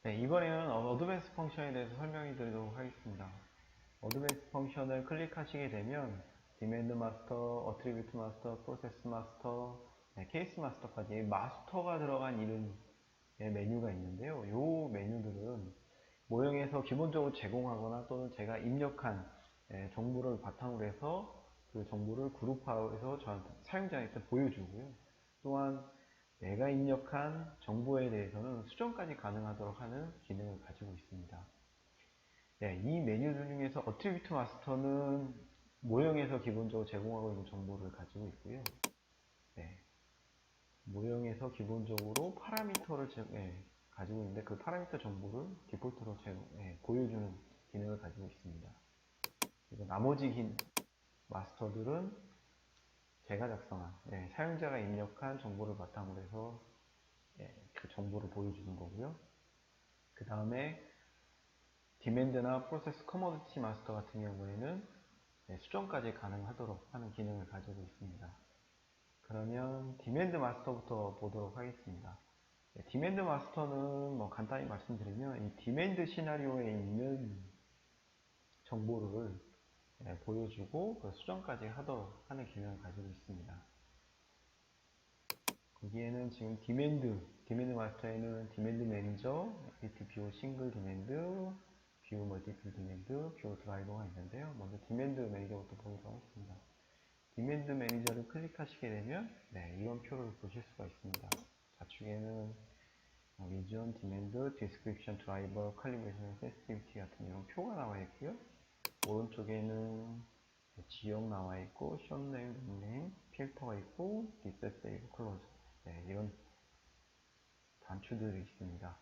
네, 이번에는 어드밴스 펑션에 대해서 설명해 드리도록 하겠습니다. 어드밴스 펑션을 클릭하시게 되면 디맨드 마스터, 어트리뷰트 마스터, 프로세스 마스터, 케이스 마스터까지 마스터가 들어간 이름의 메뉴가 있는데요. 이 메뉴들은 모형에서 기본적으로 제공하거나 또는 제가 입력한 정보를 바탕으로 해서 그 정보를 그룹화해서 저한테 사용자한테 보여주고요. 또한 내가 입력한 정보에 대해서는 수정까지 가능하도록 하는 기능을 가지고 있습니다. 네, 이 메뉴들 중에서 어트리뷰트 마스터는 모형에서 기본적으로 제공하고 있는 정보를 가지고 있고요. 네, 모형에서 기본적으로 파라미터를 가지고 있는데 그 파라미터 정보를 디폴트로 보여주는 기능을 가지고 있습니다. 그리고 나머지 마스터들은 제가 작성한 사용자가 입력한 정보를 바탕으로 해서 그 정보를 보여주는 거고요. 그 다음에 디맨드나 프로세스 커머디티 마스터 같은 경우에는 수정까지 가능하도록 하는 기능을 가지고 있습니다. 그러면 디맨드 마스터부터 보도록 하겠습니다. 디맨드 마스터는 뭐 간단히 말씀드리면 이 디맨드 시나리오에 있는 정보를 보여주고 수정까지 하도록 하는 기능을 가지고 있습니다. 거기에는 지금 디맨드 마스터에는 디맨드 매니저, 에디트 뷰 싱글 디맨드, 뷰 멀티플 디맨드, 뷰 드라이버가 있는데요. 먼저 디맨드 매니저부터 보도록 하겠습니다. 디맨드 매니저를 클릭하시게 되면 이런 표를 보실 수가 있습니다. 좌측에는 리전, 디맨드, 디스크립션, 드라이버, 칼리브레이션, 센시티비티 같은 이런 표가 나와 있고요. 오른쪽에는 지역 나와 있고, 숏네임, 롱네임, 필터가 있고, 디셋, 세이브, 클로즈 이런 단추들이 있습니다.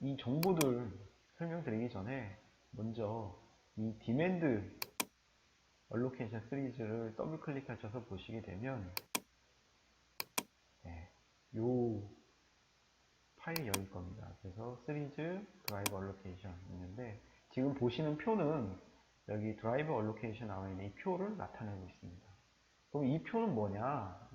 이 정보들 설명드리기 전에 먼저 이 디맨드 얼로케이션 시리즈를 더블 클릭하셔서 보시게 되면 이 파일이 열릴 겁니다. 그래서 시리즈 드라이버 얼로케이션 있는데 지금 보시는 표는 여기 드라이버 얼로케이션 나와 있는 이 표를 나타내고 있습니다. 그럼 이 표는 뭐냐?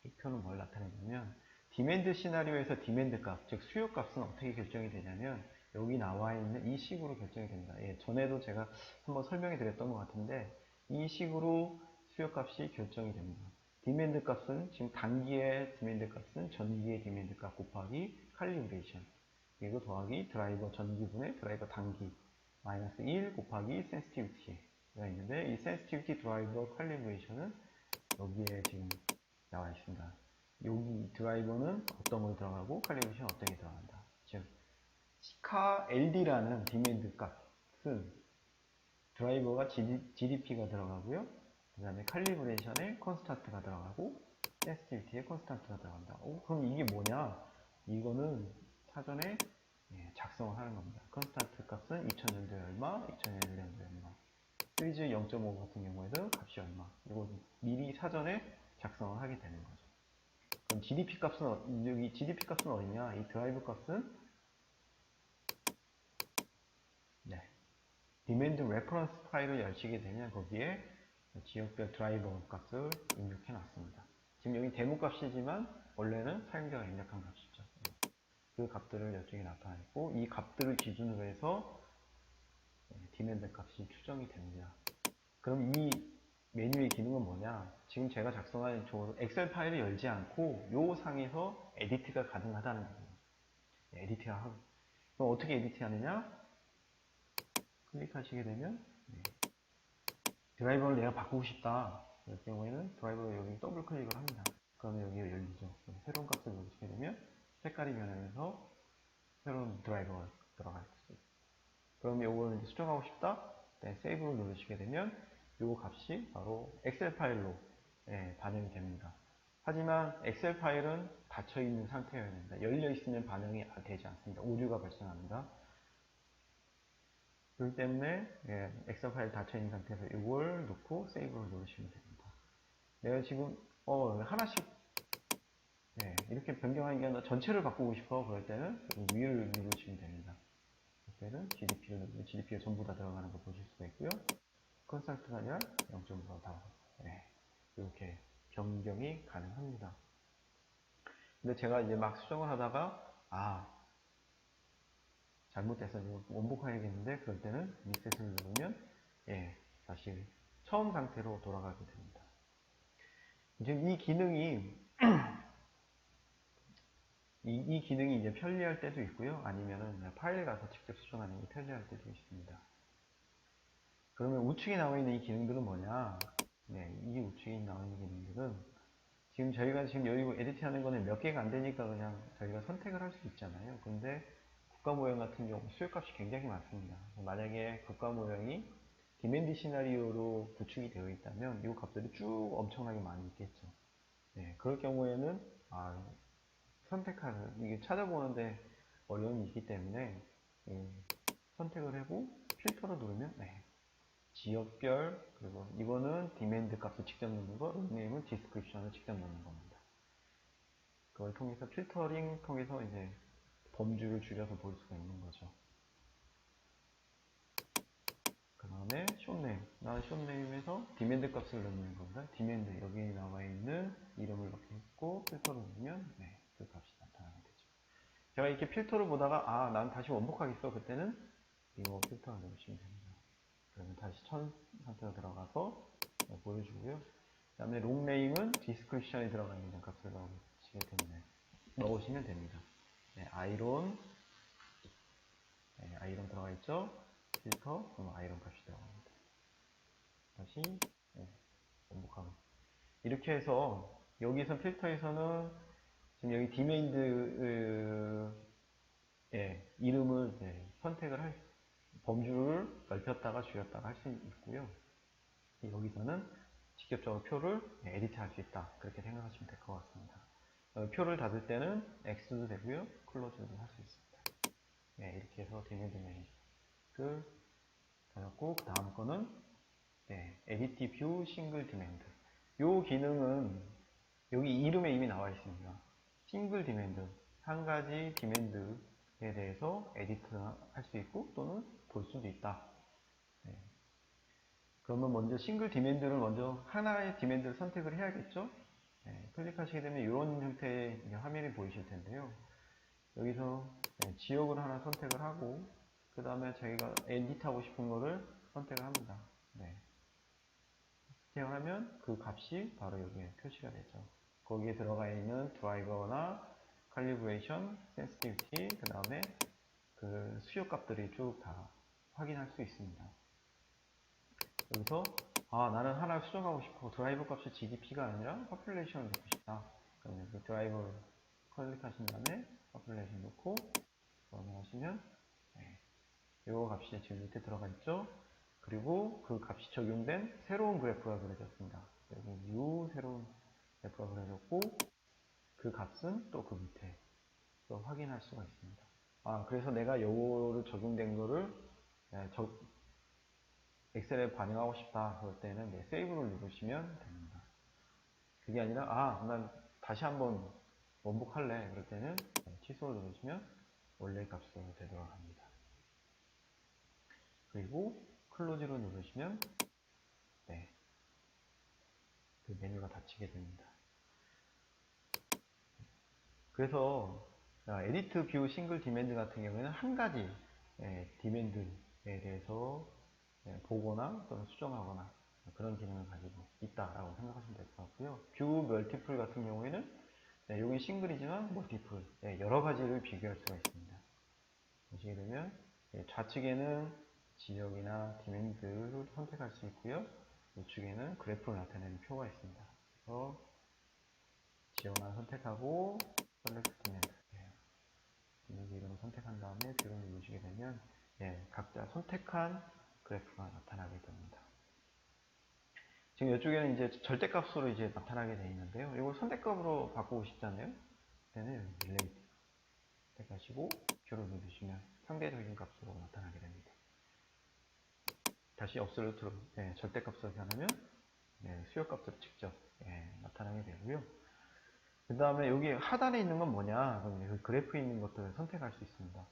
이 표는 뭘 나타내냐면 디맨드 시나리오에서 디맨드 값, 즉 수요 값은 어떻게 결정이 되냐면 여기 나와 있는 이 식으로 결정이 됩니다. 전에도 제가 한번 설명해 드렸던 것 같은데 이 식으로 수요 값이 결정이 됩니다. 디맨드 값은 지금 단기의 디맨드 값은 전기의 디맨드 값 곱하기 칼리브레이션 그리고 더하기 드라이버 전기분의 드라이버 단기 마이너스 1 곱하기 센시티비티가 있는데 이 센시티비티 드라이버 칼리브레이션은 여기에 지금 나와 있습니다. 여기 드라이버는 어떤 걸 들어가고 칼리브레이션 어떻게 들어간다. 즉 시카 LD라는 디맨드 값은 드라이버가 GDP가 들어가고요. 그 다음에 칼리브레이션에 컨스탄트가 들어가고 센시티비티에 컨스탄트가 들어간다. 그럼 이게 뭐냐? 이거는 사전에 작성을 하는 겁니다. 컨스탄트 값은 2000년도에 얼마, 2001년도에 얼마. 시리즈 0.5 같은 경우에도 값이 얼마. 이거 미리 사전에 작성을 하게 되는 거죠. 그럼 GDP 값은 여기 GDP 값은 어디냐? 이 드라이브 값은 디맨드 레퍼런스 파일을 열시게 되면 거기에 지역별 드라이버 값을 입력해 놨습니다. 지금 여기 데모 값이지만 원래는 사용자가 입력한 값이죠. 그 값들을 이쪽에 나타나 있고 이 값들을 기준으로 해서 디맨드 값이 추정이 됩니다. 그럼 이 메뉴의 기능은 뭐냐? 지금 제가 작성한 저 엑셀 파일을 열지 않고 요 상에서 에디트가 가능하다는 거예요. 에디트가 하고. 그럼 어떻게 에디트 하느냐? 클릭하시게 되면 드라이버를 내가 바꾸고 싶다. 그럴 경우에는 드라이버를 여기 더블 클릭을 합니다. 그러면 여기가 열리죠. 새로운 값을 누르시게 되면 색깔이 변하면서 새로운 드라이버가 들어갈 수 있어요. 그럼 이거를 이제 수정하고 싶다. 세이브를 누르시게 되면 이 값이 바로 엑셀 파일로 반영이 됩니다. 하지만 엑셀 파일은 닫혀 있는 상태여야 됩니다. 열려 있으면 반영이 되지 않습니다. 오류가 발생합니다. 그렇기 때문에 엑셀 파일 닫혀 있는 상태에서 이걸 넣고 세이브를 누르시면 됩니다. 내가 지금 하나씩 이렇게 변경하는 게 아니라 전체를 바꾸고 싶어 그럴 때는 위를 누르시면 됩니다. 그때는 GDP가 전부 다 들어가는 거 보실 수가 있고요. 컨스탄트가 아니라 0.5가 다 이렇게 변경이 가능합니다. 근데 제가 이제 막 수정을 하다가 아, 잘못돼서 이거 원복해야겠는데, 그럴 때는 리셋을 누르면, 예, 다시 처음 상태로 돌아가게 됩니다. 지금 이 기능이, 이 기능이 이제 편리할 때도 있고요. 아니면은 파일 가서 직접 수정하는 게 편리할 때도 있습니다. 그러면 우측에 나와 있는 이 기능들은 뭐냐? 네, 이 우측에 나와 있는 기능들은 지금 저희가 지금 여기 에디트하는 거는 몇 개가 안 되니까 그냥 저희가 선택을 할 수 있잖아요. 근데 국가 모형 같은 경우 수요값이 굉장히 많습니다. 만약에 국가 모형이 디맨드 시나리오로 구축이 되어 있다면 이 값들이 쭉 엄청나게 많이 있겠죠. 네, 그럴 경우에는 선택하는 이게 찾아보는데 어려움이 있기 때문에 선택을 하고 필터를 누르면 지역별 그리고 이거는 디맨드 값을 직접 넣는 거, 닉네임은 디스크립션을 직접 넣는 겁니다. 그걸 통해서 필터링 통해서 이제 범주를 줄여서 볼 수가 있는 거죠. 그 다음에 숏네임. 나 숏네임에서 디맨드 값을 넣는 겁니다. 디맨드 여기 나와 있는 이름을 넣게 했고 필터를 누르면 그 값이 나타나게 되죠. 제가 이렇게 필터를 보다가 난 다시 원복하겠어. 그때는 이거 필터를 누르시면 됩니다. 그러면 다시 천 상태로 들어가서 보여주고요. 그 다음에 롱네임은 디스크립션에 들어가 있는 값을 넣으시면 됩니다. 아이론 들어가 있죠. 필터 그럼 아이론 값이 들어갑니다. 다시 원복하고 이렇게 해서 여기서 필터에서는 지금 여기 디메인드 이름을 선택을 할 범주를 넓혔다가 줄였다가 할 수 있고요. 여기서는 직접적으로 표를 에디트할 수 있다. 그렇게 생각하시면 될 것 같습니다. 표를 닫을 때는 X도 되고요. 클로즈도 할 수 있습니다. 이렇게 해서 디메인드 매니저를 닫았고 그 다음 거는 에디트 뷰 싱글 디맨드. 이 기능은 여기 이름에 이미 나와 있습니다. 싱글 디맨드. 한 가지 디맨드에 대해서 에디트 할 수 있고 또는 볼 수도 있다. 그러면 먼저 싱글 디맨드를 먼저 하나의 디맨드를 선택을 해야겠죠? 클릭하시게 되면 이런 형태의 화면이 보이실 텐데요. 여기서 지역을 하나 선택을 하고 그 다음에 저희가 에디트하고 싶은 거를 선택을 합니다. 선택하면 그 값이 바로 여기에 표시가 되죠. 거기에 들어가 있는 드라이버나 칼리브레이션, 센시티비티, 그 다음에 그 수요 값들이 쭉 다 확인할 수 있습니다. 여기서 나는 하나 수정하고 싶어. 드라이버 값이 GDP가 아니라 퍼퓰레이션을 넣고 싶다. 그러면 그 드라이버를 클릭하신 다음에 퍼퓰레이션 넣고 넘어가시면 이 값이 지금 밑에 들어가 있죠. 그리고 그 값이 적용된 새로운 그래프가 그려졌습니다. 여기 new 새로운 그래프가 그려졌고 그 값은 또 그 밑에 또 확인할 수가 있습니다. 그래서 내가 요거를 적용된 거를 엑셀에 반영하고 싶다 그럴 때는 세이브를 누르시면 됩니다. 그게 아니라 난 다시 한번 원복할래 그럴 때는 취소를 누르시면 원래 값으로 되도록 합니다. 그리고 클로즈를 누르시면 그 메뉴가 닫히게 됩니다. 그래서 에디트 뷰 싱글 디맨드 같은 경우에는 한 가지 디맨드에 대해서 보거나 또는 수정하거나 그런 기능을 가지고 있다라고 생각하시면 될 것 같고요. 뷰 멀티플 같은 경우에는 여기 싱글이지만 멀티플 여러 가지를 비교할 수가 있습니다. 보시게 되면 좌측에는 지역이나 디맨드를 선택할 수 있고요. 우측에는 그래프를 나타내는 표가 있습니다. 그래서 지역 하나 선택하고 셀렉트 디맨드 이름을 선택한 다음에 뷰를 누르시게 되면 각자 선택한 그래프가 나타나게 됩니다. 지금 이쪽에는 이제 절대값으로 이제 나타나게 되어 있는데요. 이걸 선택값으로 바꾸고 싶잖아요. 그때는 릴레이트 선택하시고 뷰를 누르시면 상대적인 값으로 나타나게 됩니다. 다시 업솔루트로 절대값으로 변하면 수요값으로 직접 나타나게 되고요. 그 다음에 여기 하단에 있는 건 뭐냐? 그 그래프에 있는 것들을 선택할 수 있습니다.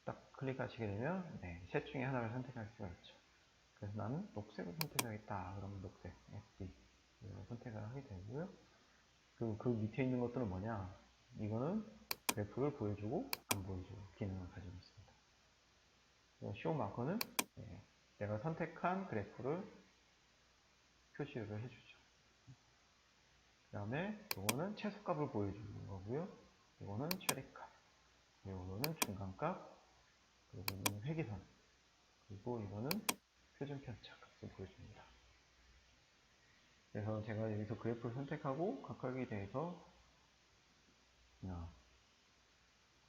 딱 클릭하시게 되면 셋 중에 하나를 선택할 수가 있죠. 그래서 나는 녹색을 선택하겠다. 그러면 녹색, SD 선택을 하게 되고요. 그 밑에 있는 것들은 뭐냐? 이거는 그래프를 보여주고 안 보여주고 기능을 가지고 있습니다. 쇼 마커는 내가 선택한 그래프를 표시를 해주죠. 그 다음에 이거는 최소값을 보여주는 거고요. 이거는 최대값, 이거는 중간값, 그리고 이거는 회계선, 그리고 이거는 표준 편차 값을 보여줍니다. 그래서 제가 여기서 그래프를 선택하고 각각에 대해서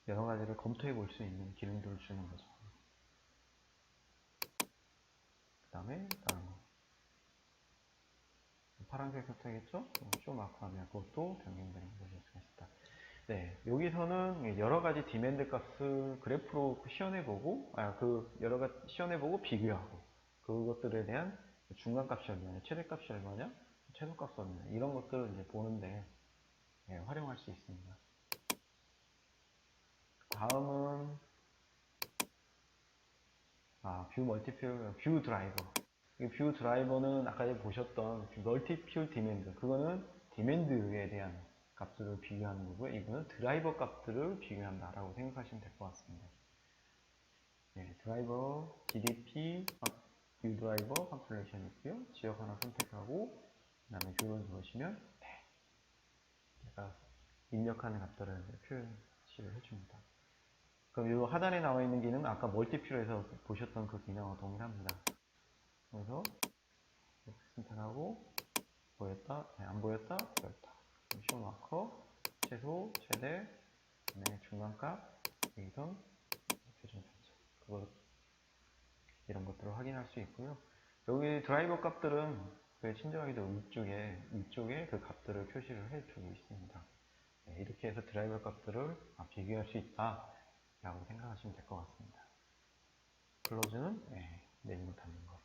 여러 가지를 검토해 볼 수 있는 기능들을 주는 거죠. 그 다음에 다른 거. 파란색 선택했죠? 쇼 마크 하면 그것도 변경되는 걸 볼 수가 있다. 네, 여기서는 여러 가지 디맨드 값을 그래프로 시연해보고, 여러 가지 시연해보고 비교하고, 그것들에 대한 중간값이 얼마냐, 최대값이 얼마냐, 최소값이 얼마냐, 이런 것들을 이제 보는데 활용할 수 있습니다. 다음은 뷰 드라이버. 이 뷰 드라이버는 아까 보셨던 멀티퓨 디맨드, 그거는 디맨드에 대한 값들을 비교하는 거고요. 이거는 드라이버 값들을 비교한다라고 생각하시면 될 것 같습니다. 네, 드라이버, GDP, 뷰 드라이버 컴플레이션이 있고요. 지역 하나 선택하고 그 다음에 뷰를 누르시면 제가 입력하는 값들을 표시를 해줍니다. 그럼 이 하단에 나와 있는 기능은 아까 멀티퓨에서 보셨던 그 기능과 동일합니다. 그래서 이렇게 선택하고 보였다, 안 보였다, 보였다. 쇼 마커, 최소, 최대, 중간값, 여기선 표준 편차. 이런 것들을 확인할 수 있고요. 여기 드라이버 값들은 친절하게도 위쪽에 그 값들을 표시를 해주고 있습니다. 이렇게 해서 드라이버 값들을 비교할 수 있다 라고 생각하시면 될 것 같습니다. 클로즈는 메뉴 닫는 거.